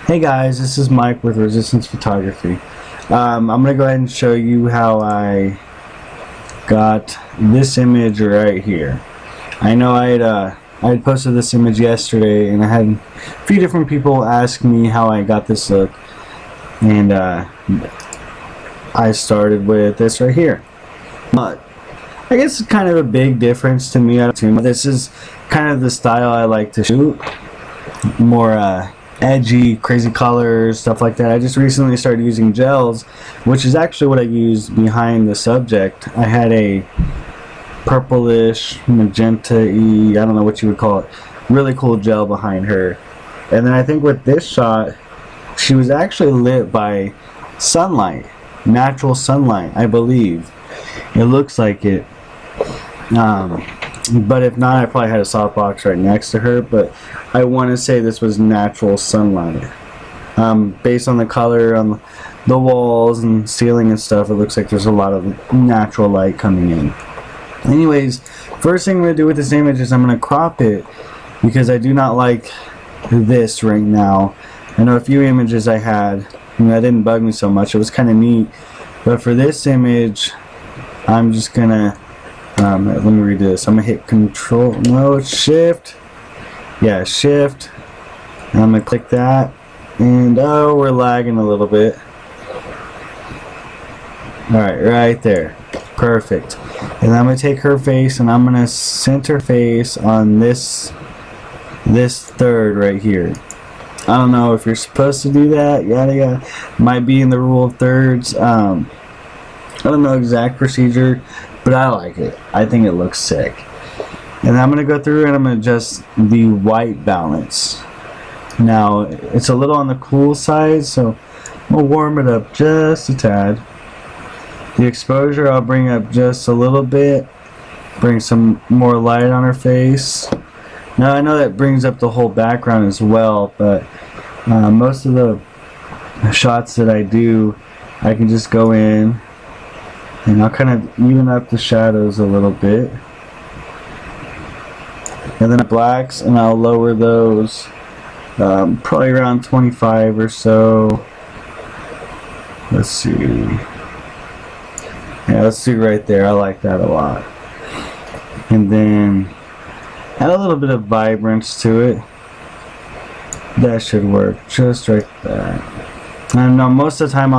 Hey guys, this is Mike with Resistance Photography. I'm going to go ahead and show you how I got this image right here. I know I had posted this image yesterday, and I had a few different people ask me how I got this look, and I started with this right here. But I guess it's kind of a big difference to me. This is kind of the style I like to shoot, more edgy, crazy colors, stuff like that. I just recently started using gels, which is actually what I used behind the subject. I had a purplish, magenta-y, I don't know what you would call it, really cool gel behind her. And then I think with this shot, she was actually lit by sunlight, natural sunlight, I believe. It looks like it. But if not, I probably had a softbox right next to her, but I want to say this was natural sunlight. Based on the color on the walls and ceiling and stuff, it looks like there's a lot of natural light coming in. Anyways, first thing I'm going to do with this image is I'm going to crop it, because I do not like this right now. I know a few images I had, that didn't bug me so much. It was kind of neat. But for this image, I'm just going to let me redo this. I'm gonna hit Control, no, Shift. Yeah, Shift. And I'm gonna click that, and oh, we're lagging a little bit. Alright, right there. Perfect. And I'm gonna take her face and I'm gonna center face on this third right here. I don't know if you're supposed to do that, yada yada. Might be in the rule of thirds. I don't know exact procedure, but I like it. I think it looks sick. And I'm going to go through and I'm going to adjust the white balance. Now, it's a little on the cool side, so we'll warm it up just a tad. The exposure I'll bring up just a little bit. Bring some more light on her face. Now, I know that brings up the whole background as well, but most of the shots that I do, I can just go in and I'll kind of even up the shadows a little bit, and then blacks, and I'll lower those probably around 25 or so. Let's see, yeah, let's do right there. I like that a lot. And then add a little bit of vibrance to it. That should work just right there. And now most of the time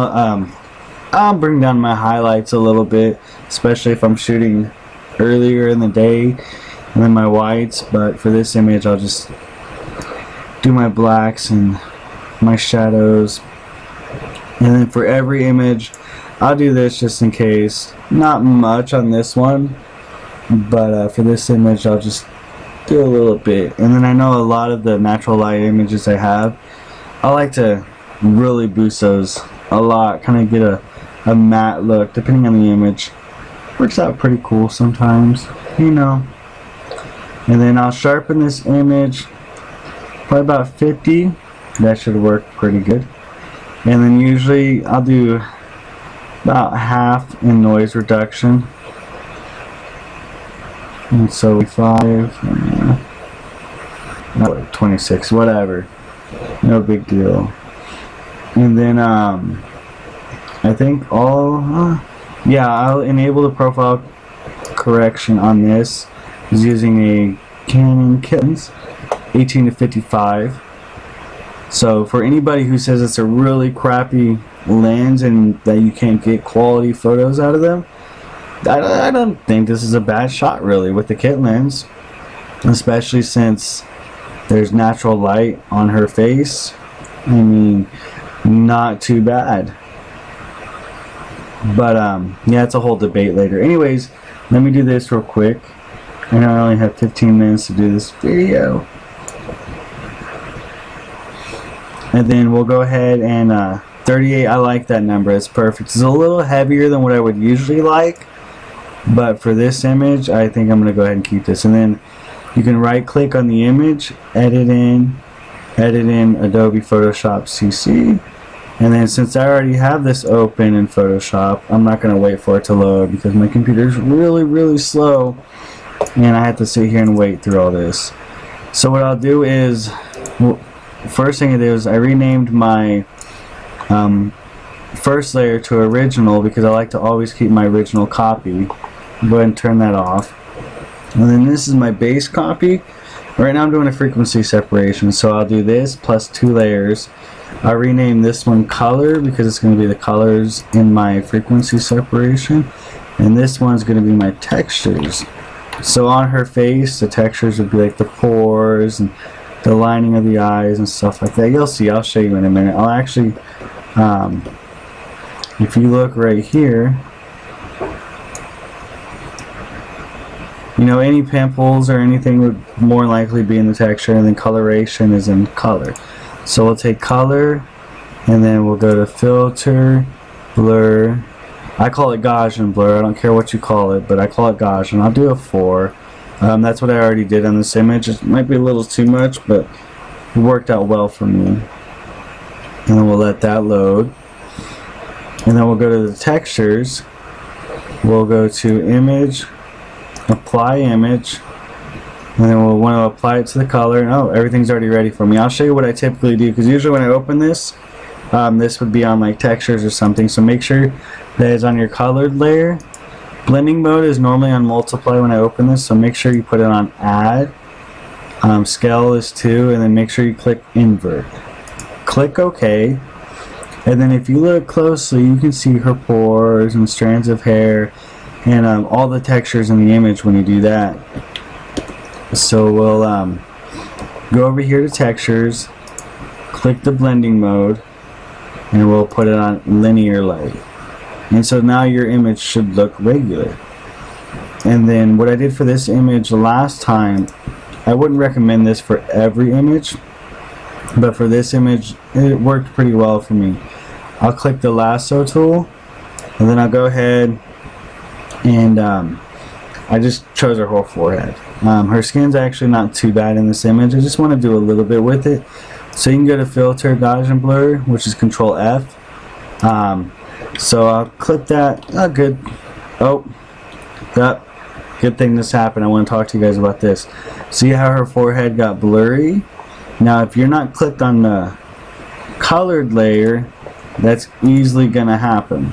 I'll bring down my highlights a little bit, especially if I'm shooting earlier in the day, and then my whites. But for this image, I'll just do my blacks and my shadows. And then for every image, I'll do this just in case. Not much on this one, but for this image, I'll just do a little bit. And then I know a lot of the natural light images I have, I like to really boost those a lot, kind of get a matte look depending on the image. Works out pretty cool sometimes, you know. And then I'll sharpen this image probably about 50. That should work pretty good. And then usually I'll do about half in noise reduction, and so 5 26, whatever, no big deal. And then I think yeah, I'll enable the profile correction on this is using a Canon Kittens 18 to 55. So for anybody who says it's a really crappy lens and that you can't get quality photos out of them, I don't think this is a bad shot really with the kit lens, especially since there's natural light on her face. I mean, not too bad. But yeah, it's a whole debate later. Anyways, let me do this real quick. I know I only have 15 minutes to do this video. And then we'll go ahead and 38, I like that number. It's perfect. It's a little heavier than what I would usually like, but for this image, I think I'm going to go ahead and keep this. And then you can right click on the image, edit in Adobe Photoshop CC. And then since I already have this open in Photoshop, I'm not going to wait for it to load because my computer is really slow and I have to sit here and wait through all this. So what I'll do is first thing I did was I renamed my first layer to original because I like to always keep my original copy. Go ahead and turn that off. And then this is my base copy. Right now I'm doing a frequency separation, so I'll do this plus 2 layers. I'll rename this one color because it's going to be the colors in my frequency separation. And this one's going to be my textures. So on her face, the textures would be like the pores and the lining of the eyes and stuff like that. You'll see, I'll show you in a minute. I'll actually, if you look right here, you know, any pimples or anything would more likely be in the texture, and then coloration is in color. So we'll take color, and then we'll go to filter, blur. I call it Gaussian blur. I don't care what you call it, but I call it Gaussian. I'll do a 4. That's what I already did on this image. It might be a little too much, but it worked out well for me. And then we'll let that load. And then we'll go to the textures. We'll go to image, apply image, and then we'll want to apply it to the color. And oh, everything's already ready for me. I'll show you what I typically do, because usually when I open this, this would be on like textures or something. So make sure that it's on your colored layer. Blending mode is normally on multiply when I open this, so make sure you put it on add. Scale is 2, and then make sure you click invert. Click OK, and then if you look closely, you can see her pores and strands of hair and all the textures in the image when you do that. So we'll go over here to textures, click the blending mode, and we'll put it on linear light. And so now your image should look regular. And then what I did for this image last time, I wouldn't recommend this for every image, but for this image it worked pretty well for me. I'll click the lasso tool, and then I'll go ahead and I just chose her whole forehead. Her skin's actually not too bad in this image. I just want to do a little bit with it. So you can go to filter, Gaussian blur, which is Control F. So I'll click that. Oh, good. Oh, yep. Good thing this happened. I want to talk to you guys about this. See how her forehead got blurry? Now, if you're not clicked on the colored layer, that's easily going to happen.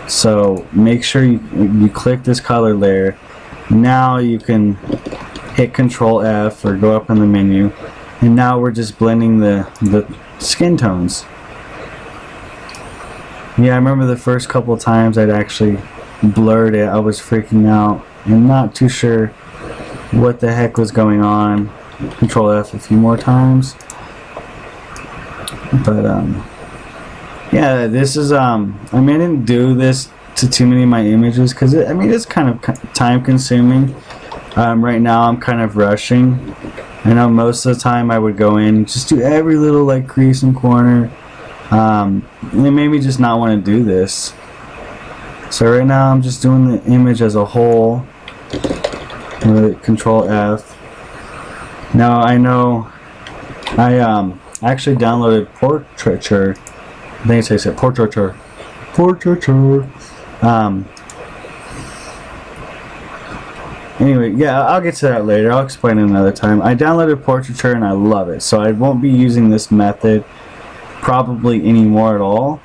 So make sure you click this color layer. Now you can hit Control F or go up in the menu, and now we're just blending the skin tones. Yeah, I remember the first couple times I'd actually blurred it. I was freaking out and not too sure what the heck was going on. Control F a few more times. But yeah, this is I mean, I didn't do this to too many of my images because I mean, it's kind of time consuming. Right now I'm kind of rushing. I know most of the time I would go in and just do every little like crease and corner. It made me just not want to do this. So right now I'm just doing the image as a whole with Control F. Now I know I actually downloaded Portraiture. I think it's said Portraiture. Anyway, yeah, I'll get to that later. I'll explain it another time. I downloaded Portraiture and I love it. So I won't be using this method probably anymore at all.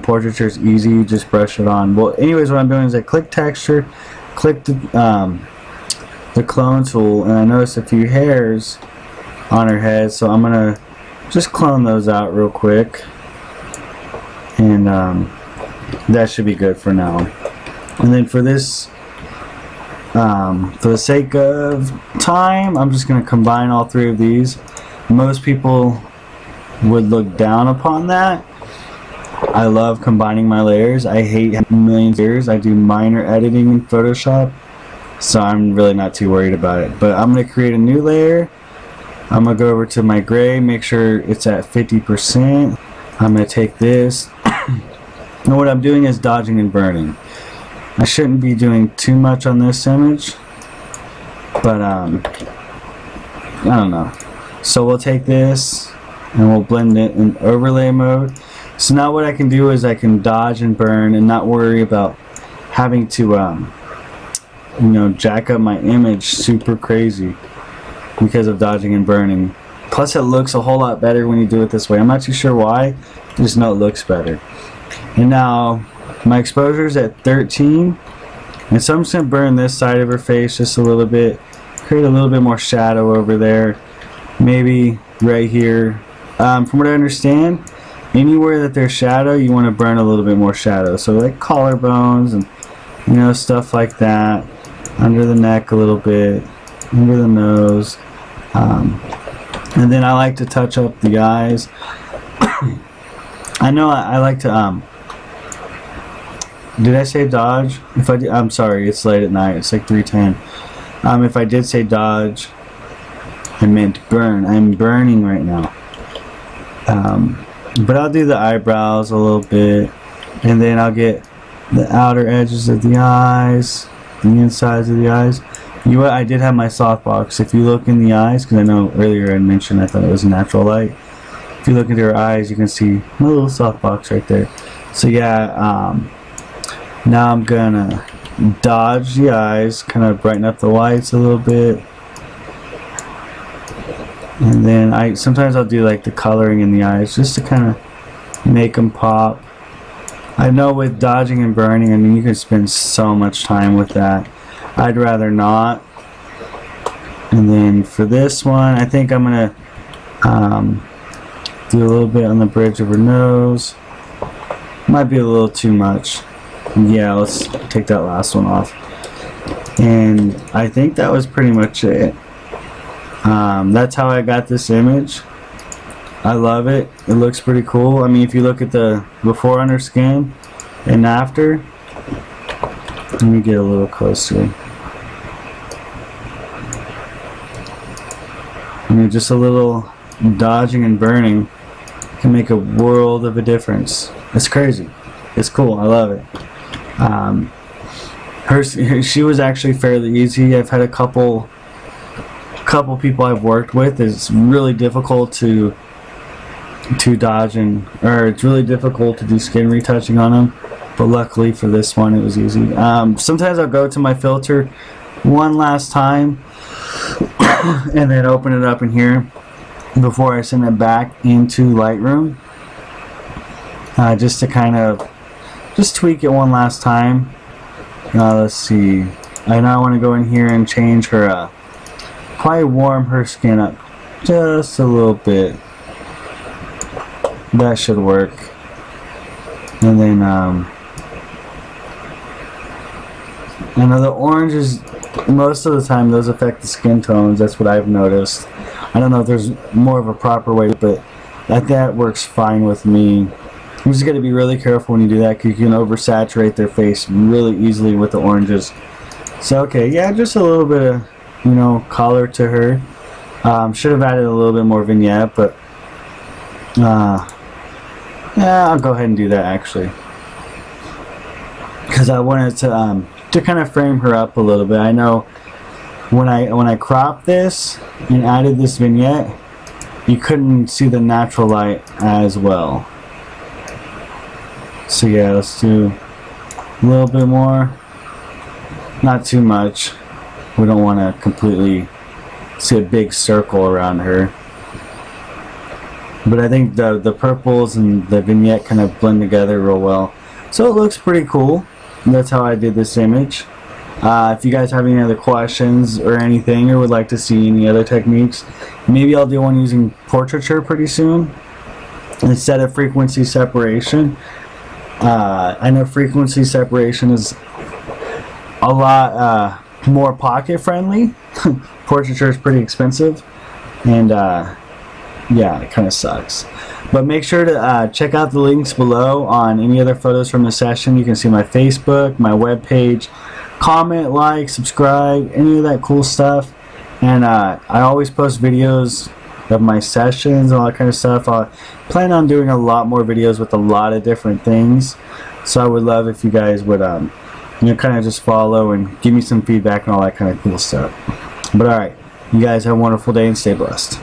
Portraiture is easy, you just brush it on. Well, anyways, what I'm doing is I click texture, click the clone tool, and I notice a few hairs on her head, so I'm gonna just clone those out real quick, and that should be good for now. And then for this, for the sake of time, I'm just gonna combine all 3 of these. Most people would look down upon that. I love combining my layers. I hate millions of layers. I do minor editing in Photoshop, so I'm really not too worried about it. But I'm going to create a new layer. I'm going to go over to my gray, make sure it's at 50%. I'm going to take this, and what I'm doing is dodging and burning. I shouldn't be doing too much on this image, but I don't know. So we'll take this and we'll blend it in overlay mode. So now what I can do is I can dodge and burn and not worry about having to you know, jack up my image super crazy because of dodging and burning. Plus it looks a whole lot better when you do it this way. I'm not too sure why, I just know it looks better. And now my exposure is at 13, and so I'm just going to burn this side of her face just a little bit, create a little bit more shadow over there, maybe right here. From what I understand, anywhere that there's shadow, you want to burn a little bit more shadow. So like collarbones and, you know, stuff like that. Under the neck a little bit, under the nose. And then I like to touch up the eyes. I know I like to, did I say dodge? If I did, I'm sorry, it's late at night, it's like 3:10. If I did say dodge, I meant burn. I'm burning right now. But I'll do the eyebrows a little bit, and then I'll get the outer edges of the eyes, the insides of the eyes. You know what? I did have my softbox. If you look in the eyes, because I know earlier I mentioned I thought it was natural light. If you look into her eyes, you can see my little softbox right there. So yeah, now I'm gonna dodge the eyes, kind of brighten up the whites a little bit. And then sometimes I'll do like the coloring in the eyes just to kind of make them pop. I know with dodging and burning, I mean, you can spend so much time with that. I'd rather not. And then for this one, I think I'm gonna do a little bit on the bridge of her nose. Might be a little too much. Yeah, let's take that last one off. And I think that was pretty much it. That's how I got this image. I love it. It looks pretty cool. I mean, if you look at the before on her skin and after, let me get a little closer. I mean, just a little dodging and burning can make a world of a difference. It's crazy. It's cool. I love it. She was actually fairly easy. I've had a couple people I've worked with. It's really difficult to dodge it's really difficult to do skin retouching on them, but luckily for this one it was easy. Sometimes I'll go to my filter one last time and then open it up in here before I send it back into Lightroom, just to kind of just tweak it one last time. Let's see, I now want to go in here and change her, probably warm her skin up just a little bit. That should work. And then I know the oranges, most of the time those affect the skin tones. That's what I've noticed. I don't know if there's more of a proper way, but that works fine with me. You just got to be really careful when you do that, because you can oversaturate their face really easily with the oranges. So okay, yeah, just a little bit of, you know, color to her. Should have added a little bit more vignette, but yeah, I'll go ahead and do that actually, because I wanted to kind of frame her up a little bit. I know when I cropped this and added this vignette, you couldn't see the natural light as well. So yeah, let's do a little bit more, not too much. We don't want to completely see a big circle around her. But I think the purples and the vignette kind of blend together real well. So it looks pretty cool. And that's how I did this image. If you guys have any other questions or anything, or would like to see any other techniques, maybe I'll do one using portraiture pretty soon instead of frequency separation. I know frequency separation is a lot more pocket friendly. Portraiture is pretty expensive, and yeah, it kind of sucks. But make sure to check out the links below on any other photos from the session. You can see my Facebook, my webpage, comment, like, subscribe, any of that cool stuff. And I always post videos of my sessions and all that kind of stuff. I plan on doing a lot more videos with a lot of different things. So I would love if you guys would you know, kind of just follow and give me some feedback and all that kind of cool stuff. But alright, you guys have a wonderful day and stay blessed.